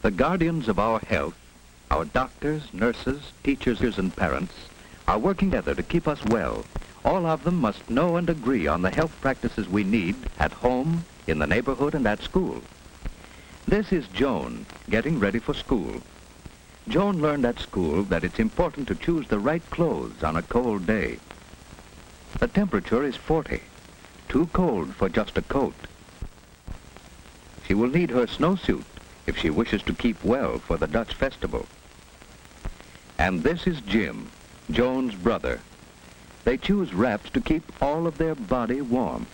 The guardians of our health, our doctors, nurses, teachers, and parents, are working together to keep us well. All of them must know and agree on the health practices we need at home, in the neighborhood, and at school. This is Joan, getting ready for school. Joan learned at school that it's important to choose the right clothes on a cold day. The temperature is 40, too cold for just a coat. She will need her snowsuit if she wishes to keep well for the Dutch festival. And this is Jim, Joan's brother. They choose wraps to keep all of their body warm.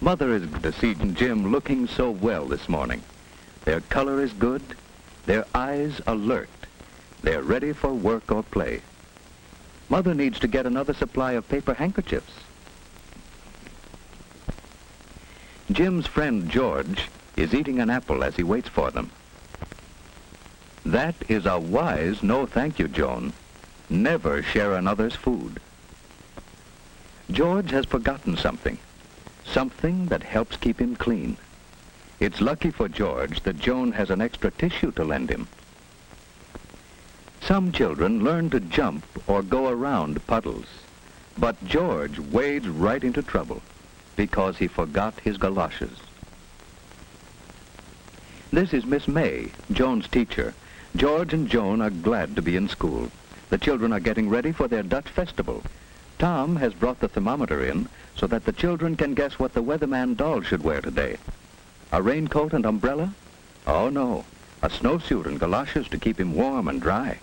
Mother is to see Jim looking so well this morning. Their color is good, their eyes alert. They're ready for work or play. Mother needs to get another supply of paper handkerchiefs. Jim's friend George is eating an apple as he waits for them. That is a wise no thank you, Joan. Never share another's food. George has forgotten something that helps keep him clean. It's lucky for George that Joan has an extra tissue to lend him. Some children learn to jump or go around puddles, but George wades right into trouble because he forgot his galoshes. This is Miss May, Joan's teacher. George and Joan are glad to be in school. The children are getting ready for their Dutch festival. Tom has brought the thermometer in so that the children can guess what the weatherman doll should wear today. A raincoat and umbrella? Oh no, a snowsuit and galoshes to keep him warm and dry.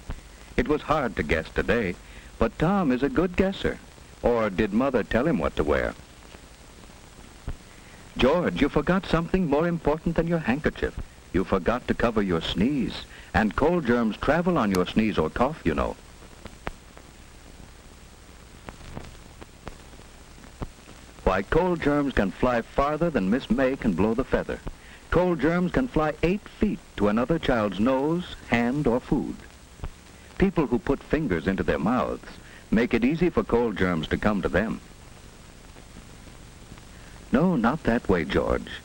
It was hard to guess today, but Tom is a good guesser. Or did Mother tell him what to wear? George, you forgot something more important than your handkerchief. You forgot to cover your sneeze, and cold germs travel on your sneeze or cough, you know. Why, cold germs can fly farther than Miss May can blow the feather. Cold germs can fly 8 feet to another child's nose, hand, or food. People who put fingers into their mouths make it easy for cold germs to come to them. No, not that way, George.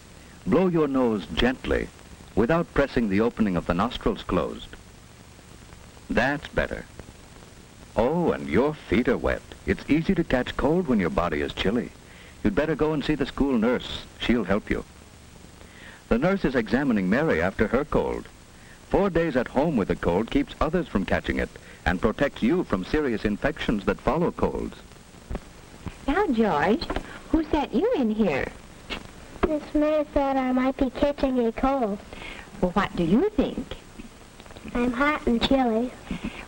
Blow your nose gently, without pressing the opening of the nostrils closed. That's better. Oh, and your feet are wet. It's easy to catch cold when your body is chilly. You'd better go and see the school nurse. She'll help you. The nurse is examining Mary after her cold. 4 days at home with a cold keeps others from catching it and protects you from serious infections that follow colds. Now, George, who sent you in here? Miss May thought I might be catching a cold. Well, what do you think? I'm hot and chilly.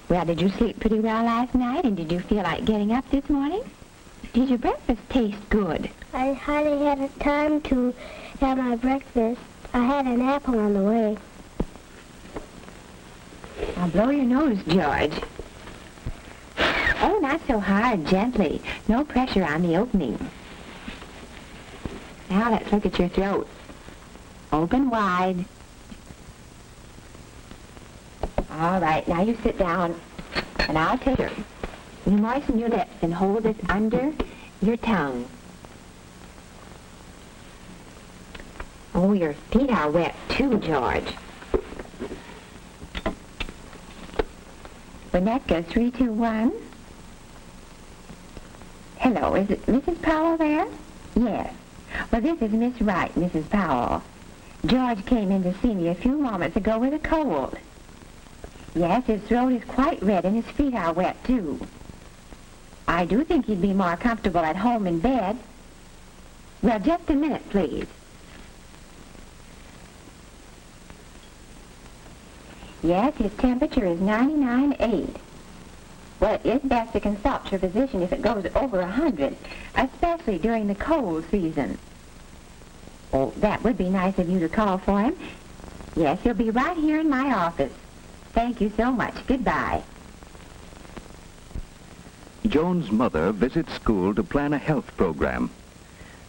Well, did you sleep pretty well last night, and did you feel like getting up this morning? Did your breakfast taste good? I hardly had time to have my breakfast. I had an apple on the way. Now, blow your nose, George. Oh, not so hard, gently. No pressure on the opening. Now, let's look at your throat. Open wide. All right, now you sit down, and I'll take her. You moisten your lips and hold this under your tongue. Oh, your feet are wet too, George. Winnetka, 3, 2, 1. Hello, is it Mrs. Powell there? Yes. Well, this is Miss Wright, Mrs. Powell. George came in to see me a few moments ago with a cold. Yes, his throat is quite red and his feet are wet, too. I do think he'd be more comfortable at home in bed. Well, just a minute, please. Yes, his temperature is 99.8. Well, it is best to consult your physician if it goes over 100, especially during the cold season. Oh, that would be nice of you to call for him. Yes, he'll be right here in my office. Thank you so much. Goodbye. Joan's mother visits school to plan a health program.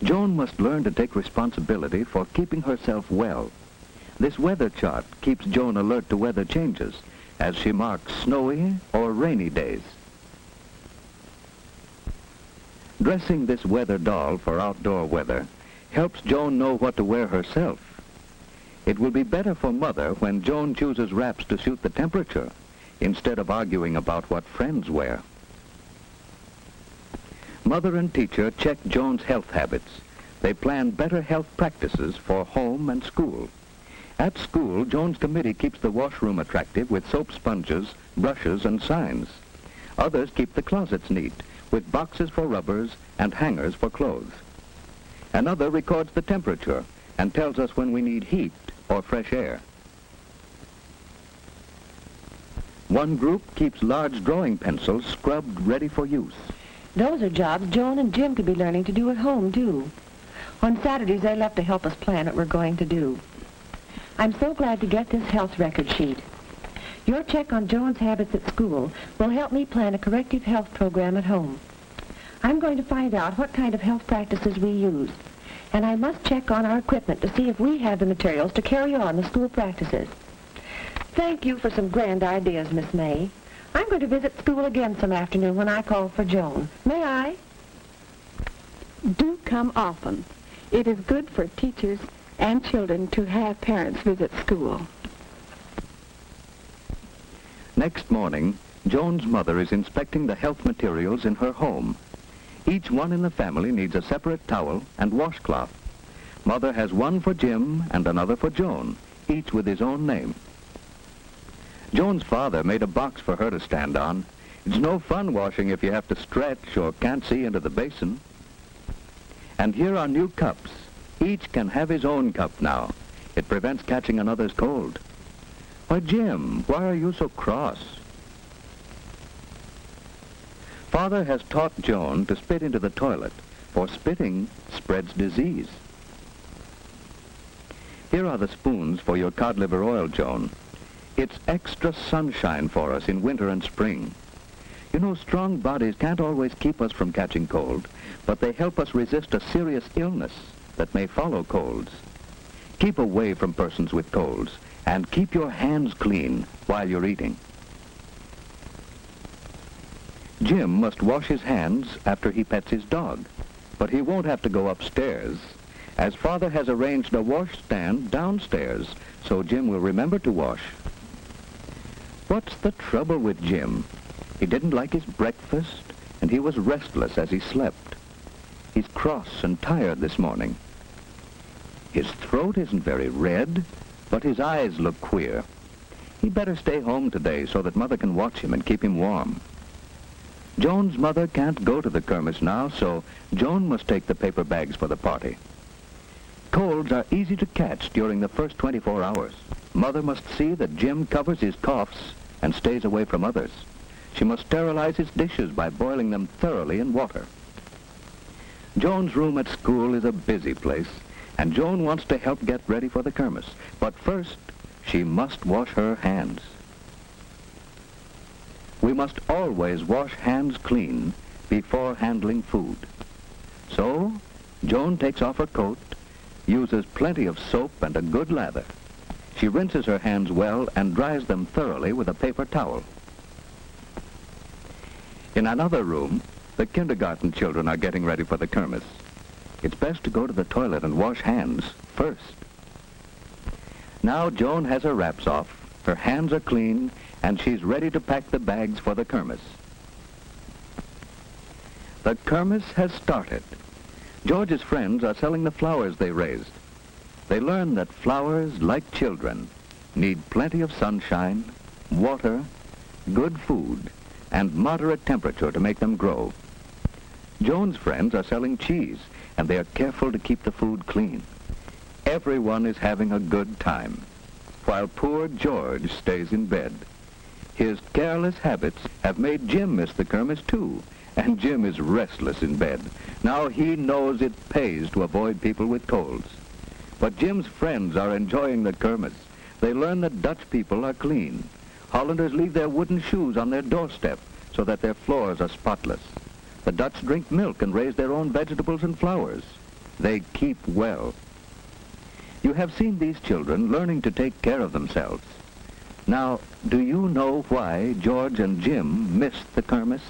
Joan must learn to take responsibility for keeping herself well. This weather chart keeps Joan alert to weather changes as she marks snowy or rainy days. Dressing this weather doll for outdoor weather helps Joan know what to wear herself. It will be better for Mother when Joan chooses wraps to suit the temperature instead of arguing about what friends wear. Mother and teacher check Joan's health habits. They plan better health practices for home and school. At school, Joan's committee keeps the washroom attractive with soap sponges, brushes, and signs. Others keep the closets neat with boxes for rubbers and hangers for clothes. Another records the temperature and tells us when we need heat or fresh air. One group keeps large drawing pencils scrubbed ready for use. Those are jobs Joan and Jim could be learning to do at home, too. On Saturdays, they love to help us plan what we're going to do. I'm so glad to get this health record sheet. Your check on Joan's habits at school will help me plan a corrective health program at home. I'm going to find out what kind of health practices we use, and I must check on our equipment to see if we have the materials to carry on the school practices. Thank you for some grand ideas, Miss May. I'm going to visit school again some afternoon when I call for Joan. May I? Do come often. It is good for teachers and children to have parents visit school. Next morning, Joan's mother is inspecting the health materials in her home. Each one in the family needs a separate towel and washcloth. Mother has one for Jim and another for Joan, each with his own name. Joan's father made a box for her to stand on. It's no fun washing if you have to stretch or can't see into the basin. And here are new cups. Each can have his own cup now. It prevents catching another's cold. Why, Jim, why are you so cross? Father has taught Joan to spit into the toilet, for spitting spreads disease. Here are the spoons for your cod liver oil, Joan. It's extra sunshine for us in winter and spring. You know, strong bodies can't always keep us from catching cold, but they help us resist a serious illness that may follow colds. Keep away from persons with colds, and keep your hands clean while you're eating. Jim must wash his hands after he pets his dog, but he won't have to go upstairs, as Father has arranged a washstand downstairs, so Jim will remember to wash. What's the trouble with Jim? He didn't like his breakfast, and he was restless as he slept. He's cross and tired this morning. His throat isn't very red, but his eyes look queer. He'd better stay home today so that Mother can watch him and keep him warm. Joan's mother can't go to the kermis now, so Joan must take the paper bags for the party. Colds are easy to catch during the first 24 hours. Mother must see that Jim covers his coughs and stays away from others. She must sterilize his dishes by boiling them thoroughly in water. Joan's room at school is a busy place, and Joan wants to help get ready for the kermis. But first, she must wash her hands. We must always wash hands clean before handling food. So, Joan takes off her coat, uses plenty of soap and a good lather. She rinses her hands well and dries them thoroughly with a paper towel. In another room, the kindergarten children are getting ready for the kermis. It's best to go to the toilet and wash hands first. Now Joan has her wraps off, her hands are clean, and she's ready to pack the bags for the kermis. The kermis has started. George's friends are selling the flowers they raised. They learn that flowers, like children, need plenty of sunshine, water, good food, and moderate temperature to make them grow. Joan's friends are selling cheese, and they are careful to keep the food clean. Everyone is having a good time, while poor George stays in bed. His careless habits have made Jim miss the kermis too, and Jim is restless in bed. Now he knows it pays to avoid people with colds. But Jim's friends are enjoying the kermis. They learn that Dutch people are clean. Hollanders leave their wooden shoes on their doorstep so that their floors are spotless. The Dutch drink milk and raise their own vegetables and flowers. They keep well. You have seen these children learning to take care of themselves. Now, do you know why George and Jim missed the kermis?